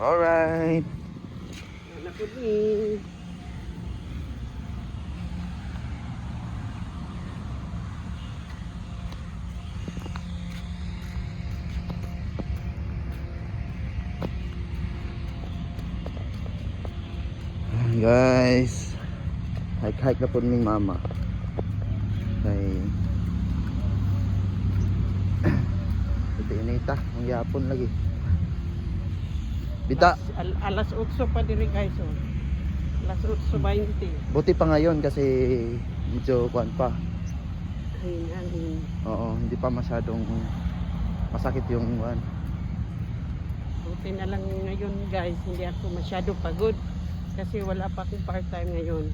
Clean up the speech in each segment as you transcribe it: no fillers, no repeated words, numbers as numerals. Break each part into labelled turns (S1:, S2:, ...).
S1: Alright.
S2: Anak ko ni.
S1: Guys, hike na po ning mama. Kay ito inita, ang yapon lagi. Bita,
S2: Alas 8 pa diri guys. Oh. Alas 8:20.
S1: buti pa ngayon kasi medyo kuan pa.
S2: Hangin.
S1: Oo, hindi pa masyadong masakit yung kuan.
S2: Buti na lang ngayon guys, hindi ako masyado pagod. Kasi wala pa akong part-time ngayon.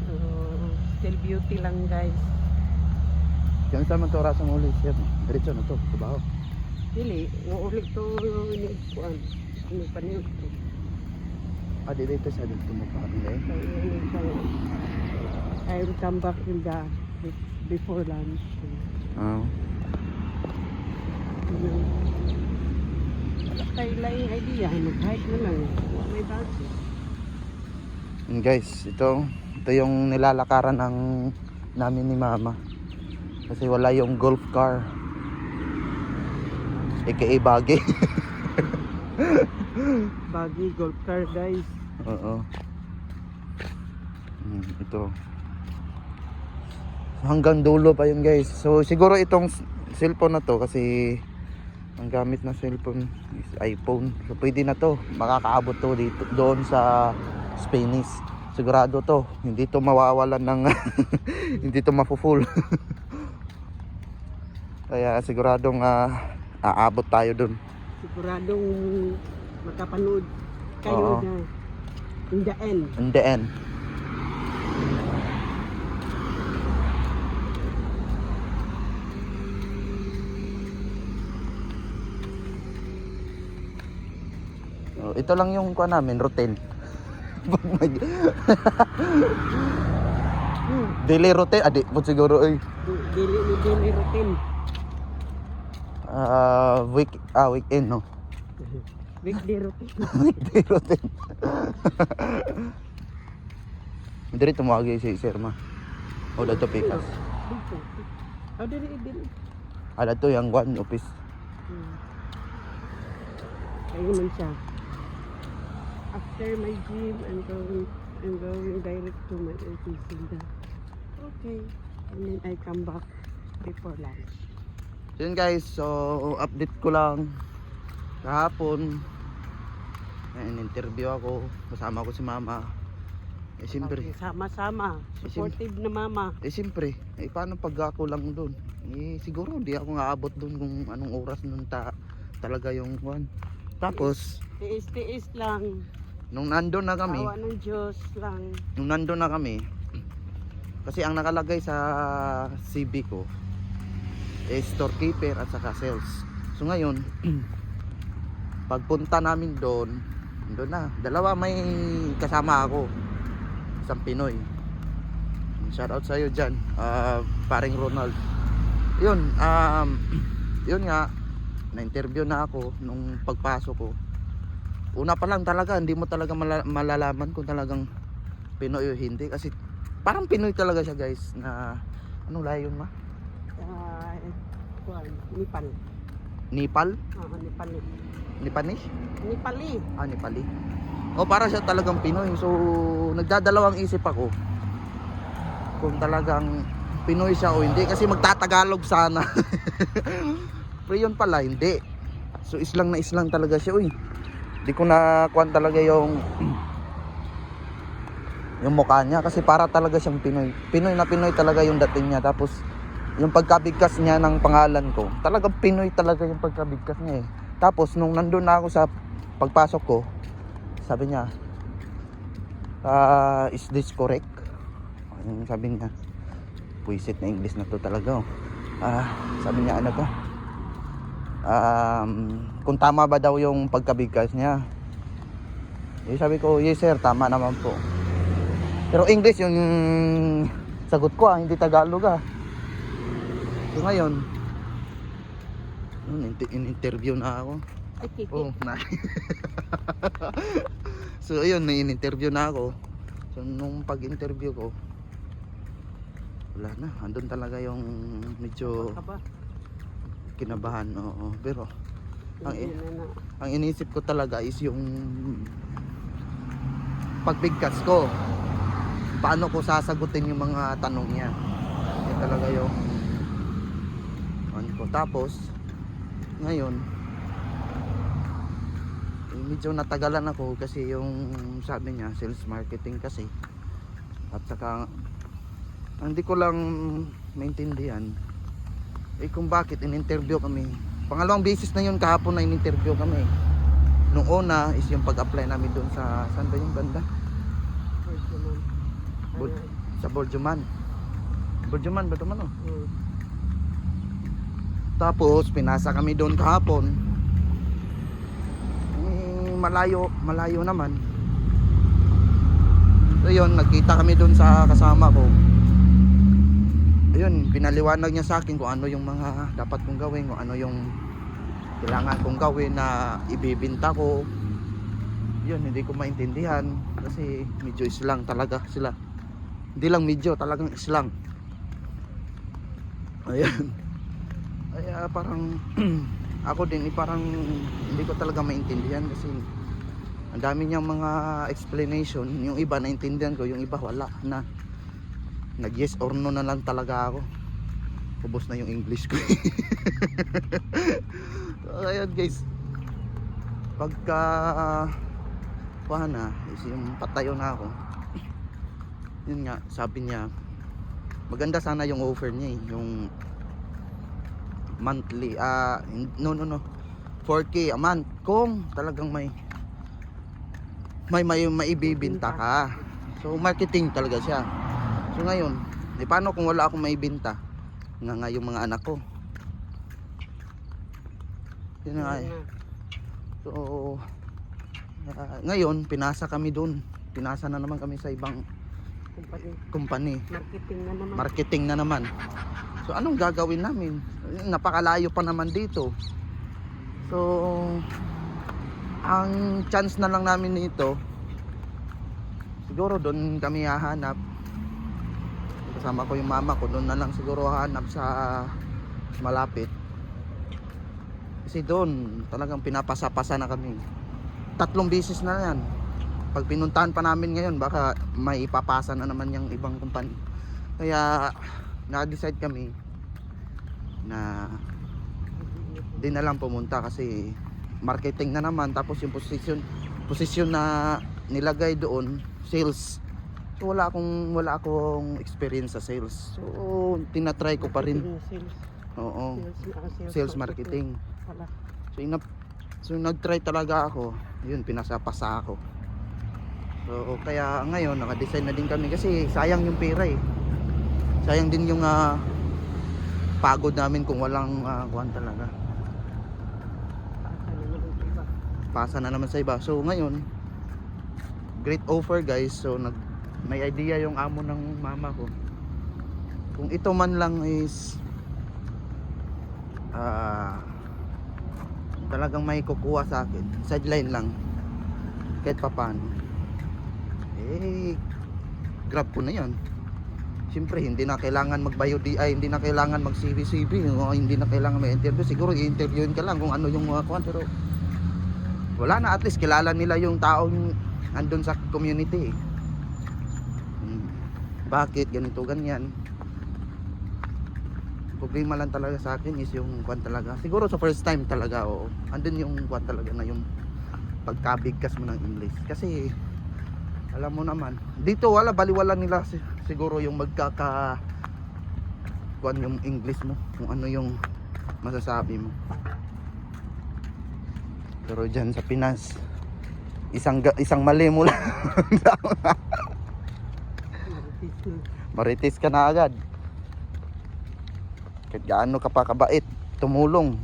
S2: So, still beauty lang guys.
S1: Yung tama to oras ang uli, sir. Diretso na to, trabaho.
S2: Dili, uulit to ini kuan. Ano pa niyo?
S1: Dito sa dito mo pa kami eh.
S2: I will come back in the before lunch. Kay laing idea, mag-hike na lang. May base.
S1: And guys, ito yung nilalakaran ng namin ni mama. Kasi wala yung golf car. AKA buggy.
S2: Buggy golf car guys.
S1: Oo. Ito. Hanggang dulo pa yun guys. So siguro itong cellphone na to kasi ang gamit na cellphone is iPhone. So pwede na to. Makakaabot to dito doon sa Spanish. Sigurado to. Hindi to mawawalan ng hindi to mafu-full. Kaya siguradong aabot tayo doon.
S2: Siguradong makapanood kayo
S1: Oo.
S2: na in the end.
S1: In the end. Ito lang yung kuha namin, routine. Daily routine, adi po siguro ay.
S2: Daily routine.
S1: Weekend no.
S2: Weekday routine.
S1: Weekday routine. Diri tumawag si Sir Ma. O dato pikas.
S2: Dito. Dili.
S1: Dato yang one office.
S2: Kayo man siya. After my gym, I'm going direct to my office. Okay. And then I come back before lunch.
S1: So yun guys, so update ko lang kahapon. Interview ako, kasama ko si mama. Siyempre.
S2: Sama-sama. Supportive na mama.
S1: Siyempre, paano pag ako lang doon? Siguro hindi ako aabot doon kung anong oras nun talaga yung one. Tapos,
S2: Tiis lang.
S1: nung nandun na kami,
S2: Awa ng Diyos lang.
S1: nung nandun na kami, kasi ang nakalagay sa CV ko is storekeeper at saka sales. So ngayon, pagpunta namin doon na, dalawa may kasama ako, isang Pinoy. Shout out sa iyo dyan, paring Ronald. Yun, yun nga, na-interview na ako nung pagpasok ko. Una pa lang talaga, hindi mo talaga malalaman kung talagang Pinoy o hindi. Kasi parang Pinoy talaga siya guys. Na, anong layo yun ma?
S2: Nepal.
S1: Nepal?
S2: Oo, Nepali.
S1: Nepanish?
S2: Nepali.
S1: Nepali. O para siya talagang Pinoy. So nagdadalawang isip ako kung talagang Pinoy siya o hindi. Kasi magtatagalog sana. Pero yun pala, hindi. So islang na islang talaga siya. Uy, di ko na kuhan talaga yung mukha niya. Kasi para talaga siyang Pinoy. Pinoy na Pinoy talaga yung dating niya. Tapos yung pagkabigkas niya ng pangalan ko, talagang Pinoy talaga yung pagkabigkas niya eh. Tapos nung nandun na ako sa pagpasok ko, sabi niya, is this correct? Sabi niya, puwisit na English na to talaga oh. Sabi niya ano to, kung tama ba daw yung pagkabigkas niya. Sabi ko, yes sir, tama naman po. Pero English yung sagot ko hindi Tagalog So ngayon, in-interview na ako.
S2: Ay, kiki.
S1: Oh, na. So ayun, may in-interview na ako. So nung pag-interview ko, wala na, andun talaga yung medyo
S2: Kaba.
S1: kinabahan. Oo, pero
S2: Hindi na.
S1: ang inisip ko talaga is yung pagbigkas ko. Paano ko sasagutin yung mga tanong niya. Yan talaga yung ano ko. Tapos ngayon medyo natagalan ako kasi yung sabi niya sales marketing kasi, at saka hindi ko lang maintindihan kung bakit in-interview kami. Pangalawang beses na yun kahapon na in-interview kami. Nung una is yung pag-apply namin doon sa saan ba yung banda? Sa Borjuman ba ito man, oh? Tapos pinasa kami doon kahapon. Malayo naman. So yun, nagkita kami doon sa kasama ko. Ayun, pinaliwanag niya sa akin kung ano yung mga dapat kong gawin, kung ano yung kailangan kong gawin na ibibenta ko. Yun, hindi ko maintindihan kasi medyo islang talaga sila. Hindi lang medyo, talagang islang. Ayan. Kaya parang ako din parang hindi ko talaga maintindihan kasi ang dami niyang mga explanation. Yung iba naintindihan ko, yung iba wala na. Nag yes or no na lang talaga ako. Ubos na yung English ko. So, ayan guys, pagka na is yung patayo na ako. Yun nga, sabi niya maganda sana yung offer niya yung monthly, no 4K a month kung talagang may maibibenta ka. So marketing talaga siya. So ngayon, paano kung wala akong maibenta nga yung mga anak ko? Yun nga eh. So ngayon pinasa kami doon. Pinasa na naman kami sa ibang company. Marketing na naman. So anong gagawin namin? Napakalayo pa naman dito. So ang chance na lang namin nito, siguro doon kami hahanap. Kasama ko yung mama ko, doon na lang siguro hahanap sa malapit. Kasi doon talagang pinapasa-pasa na kami. 3 beses na yan. Pag pinuntahan pa namin ngayon, baka may ipapasa na naman yung ibang company. Kaya na-decide kami na di na lang pumunta kasi marketing na naman. Tapos yung posisyon na nilagay doon, sales. So wala akong experience sa sales. So tinatry ko pa rin. Oo. Sales marketing. So nag-try talaga ako. Yun, pinasa-pasa ako. So kaya ngayon naka-decide na din kami kasi sayang yung pera eh. Sayang din yung pagod namin kung walang kuhan talaga. Pasa na naman sa iba. So ngayon, great offer guys. So may idea yung amo ng mama ko. Kung ito man lang is talagang may kukuha sa akin, sideline lang kahit papaano, grab ko na yan. Siyempre hindi na kailangan mag-bio DI, hindi na kailangan mag CV, hindi na kailangan may interview. Siguro i-interviewin ka lang kung ano yung kuhan, pero wala na, at least kilala nila yung taong andun sa community. Bakit ganito ganyan? Problema lang talaga sa akin is yung kuhan talaga. Siguro sa first time talaga, oo. Andun yung kuhan talaga na yung pagkabigkas mo ng English. Kasi alam mo naman, dito wala, baliwala nila siguro yung kuhan yung English mo, kung ano yung masasabi mo. Pero dyan sa Pinas, isang mali mo lang maritis ka na agad. Kahit gaano ka pa kabait tumulong,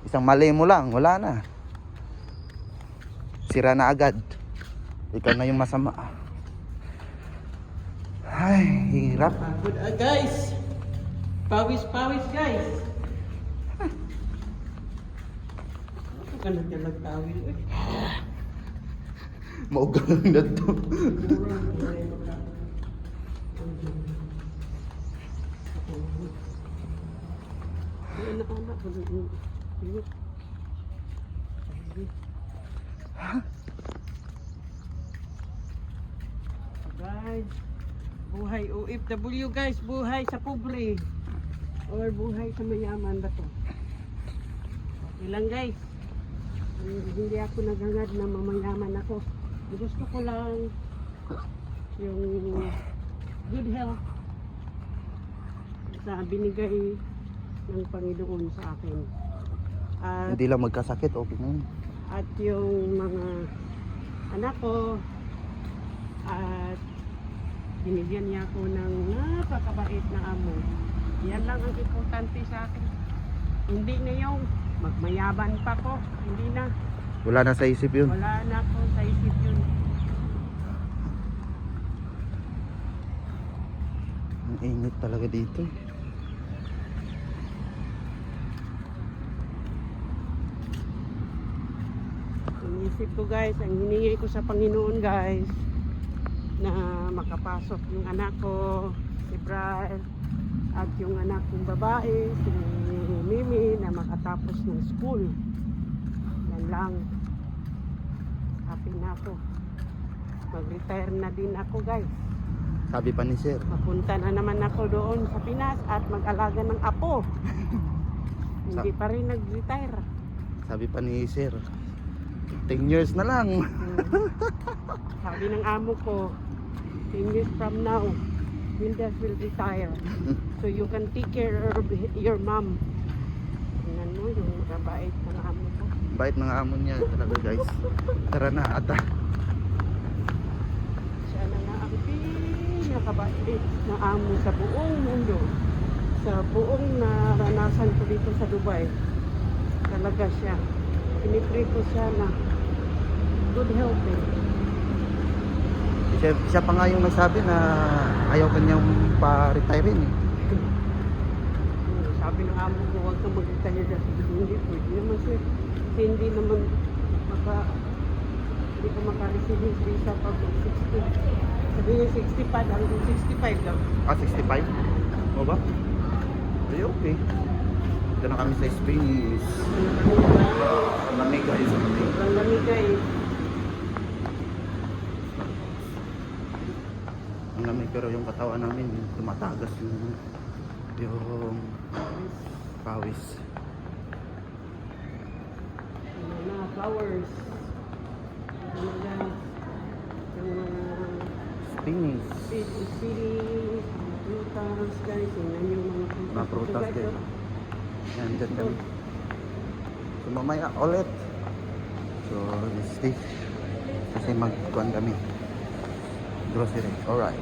S1: isang mali mo lang, wala na, sira na agad, ikaw na yung masama. Ay, hirap.
S2: Guys, pawis guys. Ka nagtawil eh.
S1: Maugang na to.
S2: Anak-anak ko doon. Guys, buhay OFW guys, buhay sa pobre or buhay sa mayaman ba to? Okay lang guys. Hindi ako nagangad na mamayaman ako. Gusto ko lang yung good health sa binigay ng Panginoon sa akin. At,
S1: Hindi lang magkasakit, okay na yun.
S2: at yung mga anak ko at binigyan niya ako ng napakabait na amo. Yan lang ang importante sa akin. Hindi na yung magmayaban pa ko. Hindi na.
S1: Wala na sa isip yun.
S2: Wala na ako sa isip yun.
S1: Ang init talaga dito.
S2: Inisip ko guys, ang hiningi ko sa Panginoon guys, na makapasok yung anak ko, si Brian, at yung anak kong babae, si Mimi, na makatapos ng school. Yan lang. Happy na ako. Mag-retire na din ako guys.
S1: Sabi pa ni Sir.
S2: Mapunta na naman ako doon sa Pinas at mag-alaga ng apo. Hindi pa rin nag-retire.
S1: Sabi pa ni Sir, 10 years na lang.
S2: Sabi ng amo ko, 10 years from now, Wildas will retire. So you can take care of your mom. Tingnan mo yung mabait ng amo ko.
S1: Bait ng amo niya talaga guys. Tara na ata.
S2: Siya na nga ang pinakabait na amo sa buong mundo. Sa buong naranasan ko dito sa Dubai. Talaga siya. Pinipray ko siya na good health eh.
S1: Siya pa nga yung nagsabi na ayaw kanyang pa-retirein eh.
S2: Sabi ng amo ko, huwag kang mag-retire dyan. Hindi, pwede naman sir. Kasi hindi naman hindi ka makareceive yung visa pag 60. Sabi niya 65 hanggang 65 daw.
S1: Ah, 65? O ba? Ay, okay. Dito na kami sa Space. Ang lamig guys.
S2: Sobrang lamig guys.
S1: Ang lamig pero yung katawan namin tumatagas yung pawis.
S2: Ano na, flowers. Ano guys. Yung mga speedy, prutas guys. Tingnan yung mga
S1: Prutas
S2: guys,
S1: din.
S2: oh.
S1: Yan, dyan kami. So mamaya ulit. So stay. Kasi magkuhan kami. Grocery. Alright.